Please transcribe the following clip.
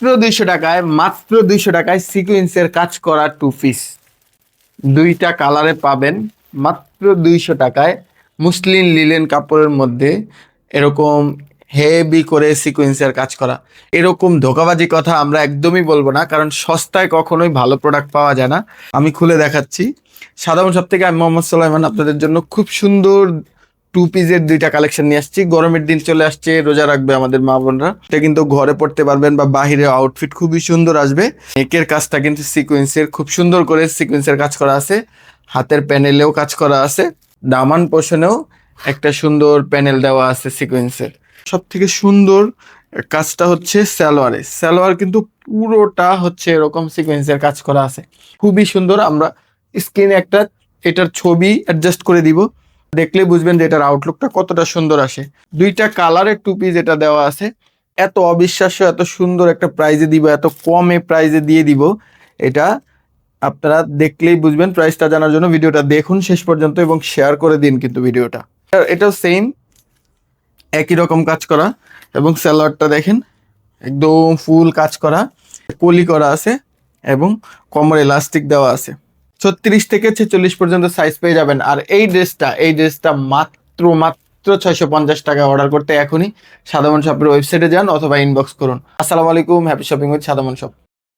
মাত্র 200 টাকায় সিকোয়েন্সের কাজ করা টু পিস, দুইটা কালারে পাবেন মাত্র 200 টাকায়। মুসলিন লিলেন কাপড়ের মধ্যে এরকম হেভি করে সিকোয়েন্সের কাজ করা, এরকম ধোঁকাবাজি কথা আমরা একদমই বলবো না, কারণ সস্তায় কখনোই ভালো প্রোডাক্ট পাওয়া যায় না। আমি খুলে দেখাচ্ছি। সাধারণ সব থেকে আমি মোহাম্মদ সুলাইমান আপনাদের জন্য খুব সুন্দর টু পিসের দুইটা কালেকশন নিয়ে আসছি। গরমের দিন চলে আসছে, রোজা রাখবে আমাদের মা বোনরা, এটা কিন্তু ঘরে পড়তে পারবেন বা বাহিরে আউটফিট খুবই সুন্দর আসবে। নেকের কাজটা কিন্তু সিকোয়েন্সের, খুব সুন্দর করে সিকোয়েন্সের কাজ করা আছে, হাতের প্যানেলেও কাজ করা আছে, দামান পোষণেও একটা সুন্দর প্যানেল দেওয়া আছে সিকোয়েন্সের। সব থেকে সুন্দর কাজটা হচ্ছে সালোয়ারে, সালোয়ার কিন্তু পুরোটা হচ্ছে এরকম সিকোয়েন্সের কাজ করা আছে, খুবই সুন্দর। আমরা স্ক্রিনে একটা এটার ছবি অ্যাডজাস্ট করে দিব, দেখলে বুঝবেন যে এটার আউটলুকটা কতটা সুন্দর আসে। দুইটা কালারের টু পিস এটা দেওয়া আছে, এত অবিশ্বাস্য এত সুন্দর একটা প্রাইজে দিব, এত কমে প্রাইজে দিয়ে দিব, এটা আপনারা দেখলেই বুঝবেন। প্রাইসটা জানার জন্য ভিডিওটা দেখুন শেষ পর্যন্ত এবং শেয়ার করে দিন কিন্তু ভিডিওটা। এটাও সেম একই রকম কাজ করা এবং সালোয়ারটা দেখেন একদম ফুল কাজ করা, কলি করা আছে এবং কোমরে ইলাস্টিক দেওয়া আছে। 36 থেকে 46 পর্যন্ত সাইজ পেয়ে যাবেন। আর এই ড্রেসটা মাত্র 650 টাকা। অর্ডার করতে এখনই সাদামন শপের ওয়েবসাইটে যান অথবা ইনবক্স করুন। আসসালামু আলাইকুম, হ্যাপি শপিং উইথ সাদামন শপ।